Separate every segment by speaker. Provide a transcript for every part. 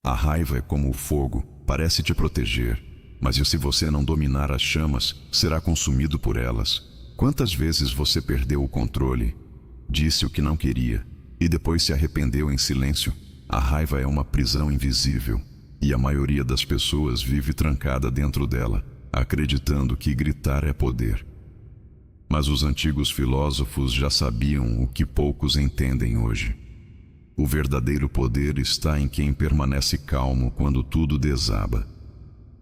Speaker 1: A raiva é como o fogo, parece te proteger, mas e se você não dominar as chamas, será consumido por elas. Quantas vezes você perdeu o controle, disse o que não queria, e depois se arrependeu em silêncio? A raiva é uma prisão invisível, e a maioria das pessoas vive trancada dentro dela, acreditando que gritar é poder. Mas os antigos filósofos já sabiam o que poucos entendem hoje. O verdadeiro poder está em quem permanece calmo quando tudo desaba.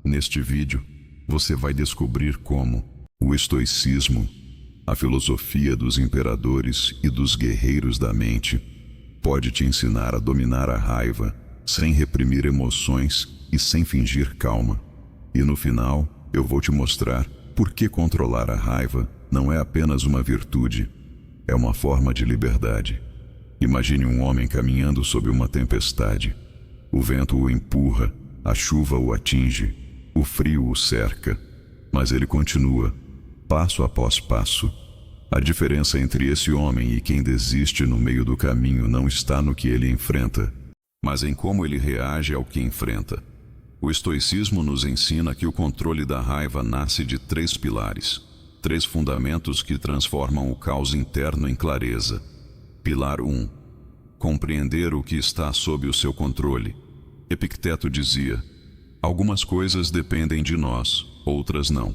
Speaker 1: Neste vídeo, você vai descobrir como o estoicismo, a filosofia dos imperadores e dos guerreiros da mente, pode te ensinar a dominar a raiva, sem reprimir emoções e sem fingir calma. E no final, eu vou te mostrar por que controlar a raiva não é apenas uma virtude, é uma forma de liberdade. Imagine um homem caminhando sob uma tempestade. O vento o empurra, a chuva o atinge, o frio o cerca, mas ele continua, passo após passo. A diferença entre esse homem e quem desiste no meio do caminho não está no que ele enfrenta, mas em como ele reage ao que enfrenta. O estoicismo nos ensina que o controle da raiva nasce de 3 pilares, 3 fundamentos que transformam o caos interno em clareza. Pilar 1. Compreender o que está sob o seu controle. Epicteto dizia: algumas coisas dependem de nós, outras não.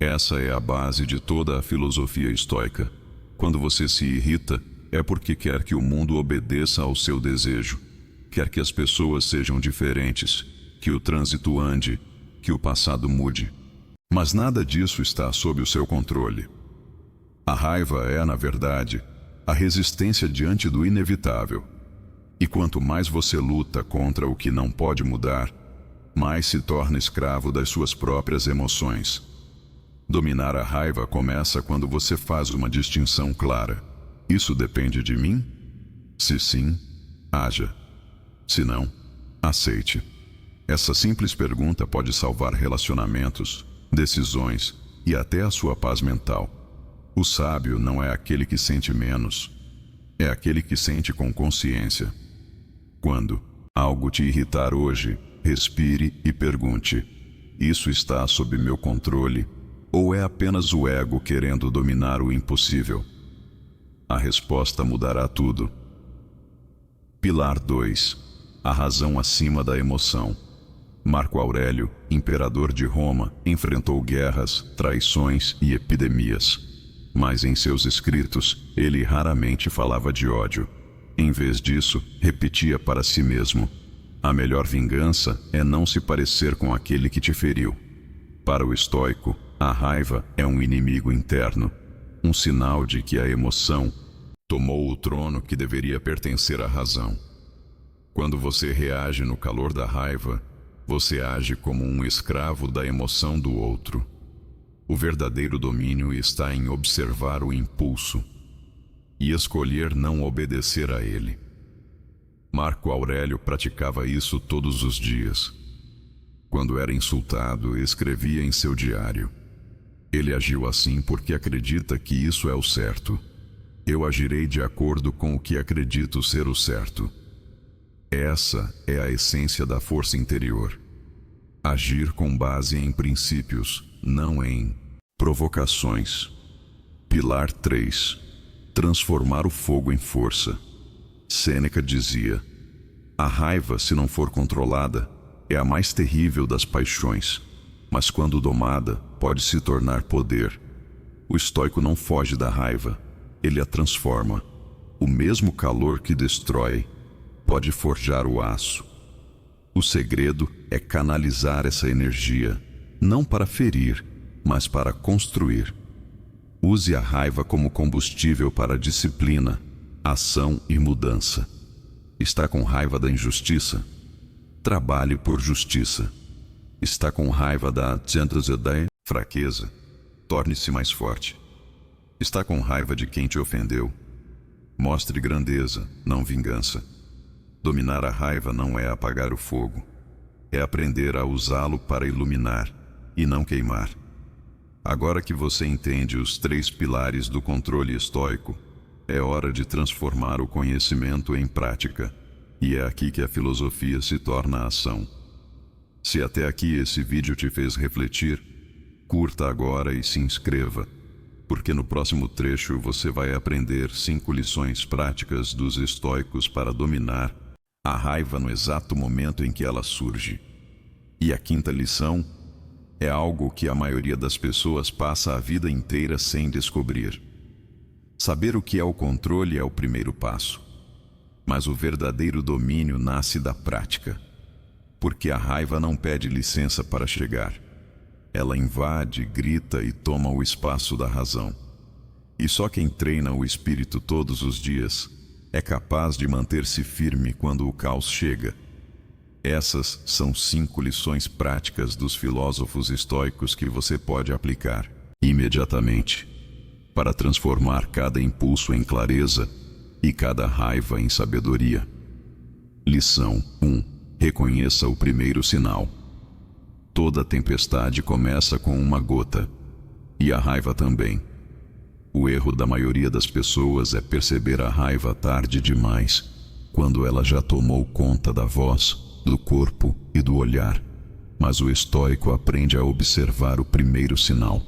Speaker 1: Essa é a base de toda a filosofia estoica. Quando você se irrita, é porque quer que o mundo obedeça ao seu desejo. Quer que as pessoas sejam diferentes, que o trânsito ande, que o passado mude. Mas nada disso está sob o seu controle. A raiva é, na verdade, a resistência diante do inevitável. E quanto mais você luta contra o que não pode mudar, mais se torna escravo das suas próprias emoções. Dominar a raiva começa quando você faz uma distinção clara. Isso depende de mim? Se sim, haja. Se não, aceite. Essa simples pergunta pode salvar relacionamentos, decisões e até a sua paz mental. O sábio não é aquele que sente menos, é aquele que sente com consciência. Quando algo te irritar hoje, respire e pergunte: isso está sob meu controle? Ou é apenas o ego querendo dominar o impossível? A resposta mudará tudo. Pilar 2. A razão acima da emoção. Marco Aurélio, imperador de Roma, enfrentou guerras, traições e epidemias. Mas em seus escritos, ele raramente falava de ódio. Em vez disso, repetia para si mesmo: a melhor vingança é não se parecer com aquele que te feriu. Para o estoico, a raiva é um inimigo interno, um sinal de que a emoção tomou o trono que deveria pertencer à razão. Quando você reage no calor da raiva, você age como um escravo da emoção do outro. O verdadeiro domínio está em observar o impulso e escolher não obedecer a ele. Marco Aurélio praticava isso todos os dias. Quando era insultado, escrevia em seu diário: ele agiu assim porque acredita que isso é o certo. Eu agirei de acordo com o que acredito ser o certo. Essa é a essência da força interior. Agir com base em princípios, não em provocações. Pilar 3. Transformar o fogo em força. Sêneca dizia: a raiva, se não for controlada, é a mais terrível das paixões, mas quando domada, pode se tornar poder. O estoico não foge da raiva, ele a transforma. O mesmo calor que destrói pode forjar o aço. O segredo é canalizar essa energia, não para ferir, mas para construir. Use a raiva como combustível para disciplina, ação e mudança. Está com raiva da injustiça? Trabalhe por justiça. Está com raiva da fraqueza? Torne-se mais forte. Está com raiva de quem te ofendeu? Mostre grandeza, não vingança. Dominar a raiva não é apagar o fogo. É aprender a usá-lo para iluminar e não queimar. Agora que você entende os 3 pilares do controle estoico, é hora de transformar o conhecimento em prática E é aqui que a filosofia se torna a ação. Se até aqui esse vídeo te fez refletir, curta agora e se inscreva, porque no próximo trecho você vai aprender 5 lições práticas dos estoicos para dominar a raiva no exato momento em que ela surge. E a 5ª lição é algo que a maioria das pessoas passa a vida inteira sem descobrir. Saber o que é o controle é o primeiro passo, mas o verdadeiro domínio nasce da prática, porque a raiva não pede licença para chegar. Ela invade, grita e toma o espaço da razão. E só quem treina o espírito todos os dias é capaz de manter-se firme quando o caos chega. Essas são 5 lições práticas dos filósofos estoicos que você pode aplicar imediatamente para transformar cada impulso em clareza e cada raiva em sabedoria. Lição 1. Reconheça o primeiro sinal. Toda tempestade começa com uma gota, e a raiva também. O erro da maioria das pessoas é perceber a raiva tarde demais, quando ela já tomou conta da voz, do corpo e do olhar. Mas o estoico aprende a observar o primeiro sinal.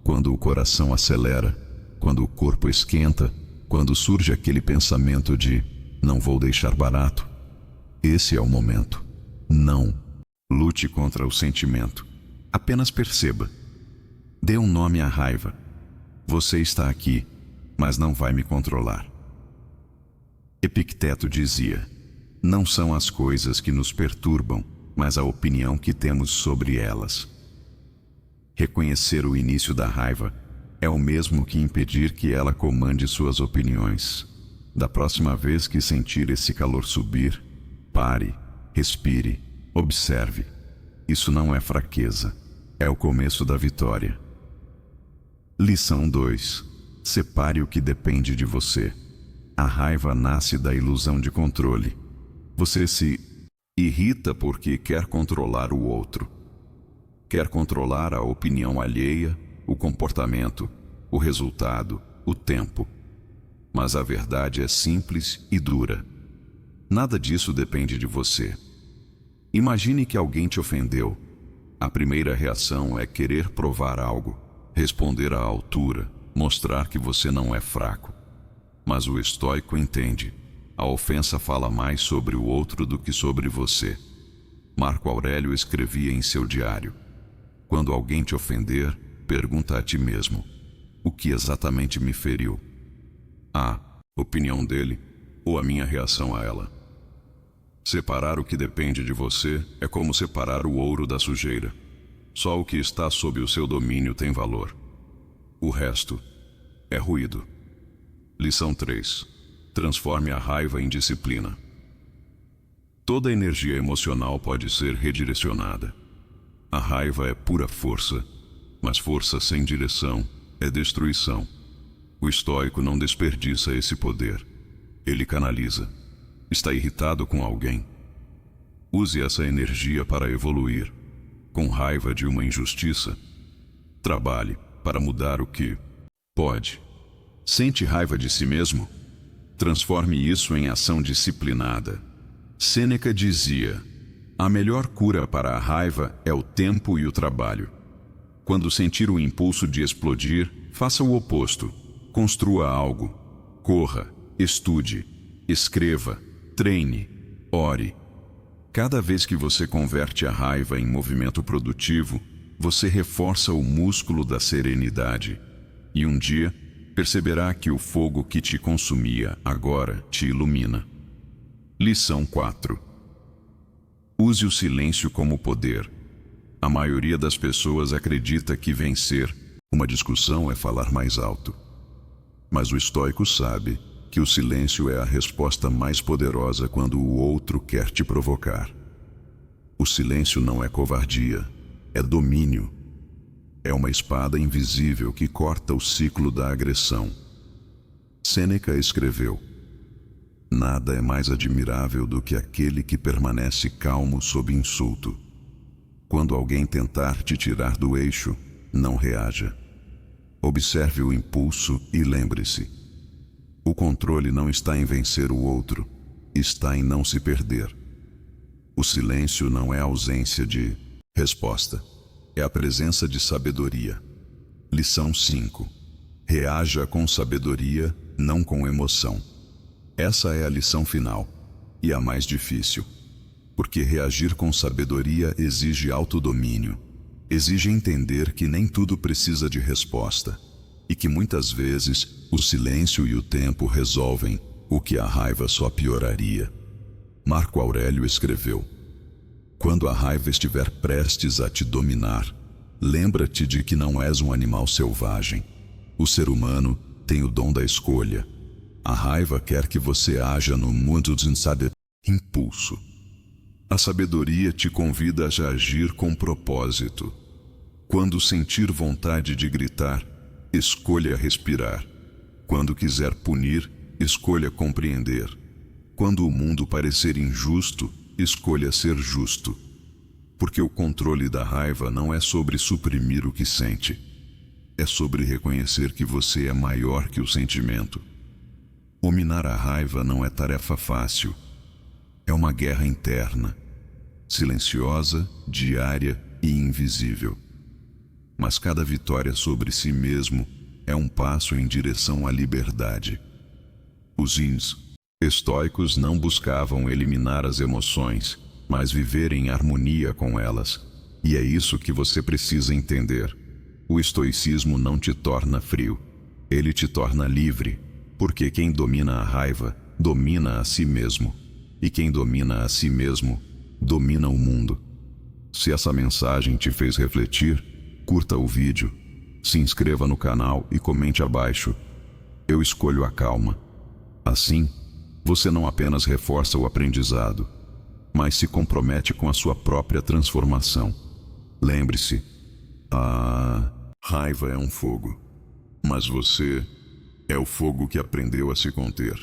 Speaker 1: Quando o coração acelera, quando o corpo esquenta, quando surge aquele pensamento de "não vou deixar barato", esse é o momento. Não lute contra o sentimento. Apenas perceba. Dê um nome à raiva. Você está aqui, mas não vai me controlar. Epicteto dizia: não são as coisas que nos perturbam, mas a opinião que temos sobre elas. Reconhecer o início da raiva é o mesmo que impedir que ela comande suas opiniões. Da próxima vez que sentir esse calor subir, pare, respire, observe. Isso não é fraqueza, é o começo da vitória. Lição 2. Separe o que depende de você. A raiva nasce da ilusão de controle. Você se irrita porque quer controlar o outro. Quer controlar a opinião alheia, o comportamento, o resultado, o tempo. Mas a verdade é simples e dura. Nada disso depende de você. Imagine que alguém te ofendeu. A primeira reação é querer provar algo, responder à altura, mostrar que você não é fraco. Mas o estoico entende: a ofensa fala mais sobre o outro do que sobre você. Marco Aurélio escrevia em seu diário: quando alguém te ofender, pergunta a ti mesmo: o que exatamente me feriu? A opinião dele ou a minha reação a ela? Separar o que depende de você é como separar o ouro da sujeira. Só o que está sob o seu domínio tem valor. O resto é ruído. Lição 3. Transforme a raiva em disciplina. Toda energia emocional pode ser redirecionada. A raiva é pura força, mas força sem direção é destruição. O estoico não desperdiça esse poder. Ele canaliza. Está irritado com alguém? Use essa energia para evoluir. Com raiva de uma injustiça? Trabalhe para mudar o que pode. Sente raiva de si mesmo? Transforme isso em ação disciplinada. Sêneca dizia: a melhor cura para a raiva é o tempo e o trabalho. Quando sentir o impulso de explodir, faça o oposto. Construa algo. Corra, estude, escreva, treine, ore. Cada vez que você converte a raiva em movimento produtivo, você reforça o músculo da serenidade. E um dia, perceberá que o fogo que te consumia agora te ilumina. Lição 4. Use o silêncio como poder. A maioria das pessoas acredita que vencer uma discussão é falar mais alto. Mas o estoico sabe que o silêncio é a resposta mais poderosa quando o outro quer te provocar. O silêncio não é covardia, é domínio. É uma espada invisível que corta o ciclo da agressão. Sêneca escreveu: nada é mais admirável do que aquele que permanece calmo sob insulto. Quando alguém tentar te tirar do eixo, não reaja. Observe o impulso e lembre-se: o controle não está em vencer o outro, está em não se perder. O silêncio não é a ausência de resposta, é a presença de sabedoria. Lição 5. Reaja com sabedoria, não com emoção. Essa é a lição final, e a mais difícil. Porque reagir com sabedoria exige autodomínio. Exige entender que nem tudo precisa de resposta, e que muitas vezes o silêncio e o tempo resolvem o que a raiva só pioraria. Marco Aurélio escreveu: quando a raiva estiver prestes a te dominar, lembra-te de que não és um animal selvagem. O ser humano tem o dom da escolha. A raiva quer que você haja no mundo de impulso. A sabedoria te convida a agir com propósito. Quando sentir vontade de gritar, escolha respirar. Quando quiser punir, escolha compreender. Quando o mundo parecer injusto, escolha ser justo. Porque o controle da raiva não é sobre suprimir o que sente. É sobre reconhecer que você é maior que o sentimento. Dominar a raiva não é tarefa fácil. É uma guerra interna, silenciosa, diária e invisível. Mas cada vitória sobre si mesmo é um passo em direção à liberdade. Os estoicos não buscavam eliminar as emoções, mas viver em harmonia com elas. E é isso que você precisa entender. O estoicismo não te torna frio, ele te torna livre, porque quem domina a raiva, domina a si mesmo. E quem domina a si mesmo, domina o mundo. Se essa mensagem te fez refletir, curta o vídeo, se inscreva no canal e comente abaixo. Eu escolho a calma. Assim, você não apenas reforça o aprendizado, mas se compromete com a sua própria transformação. Lembre-se, a raiva é um fogo, mas você é o fogo que aprendeu a se conter.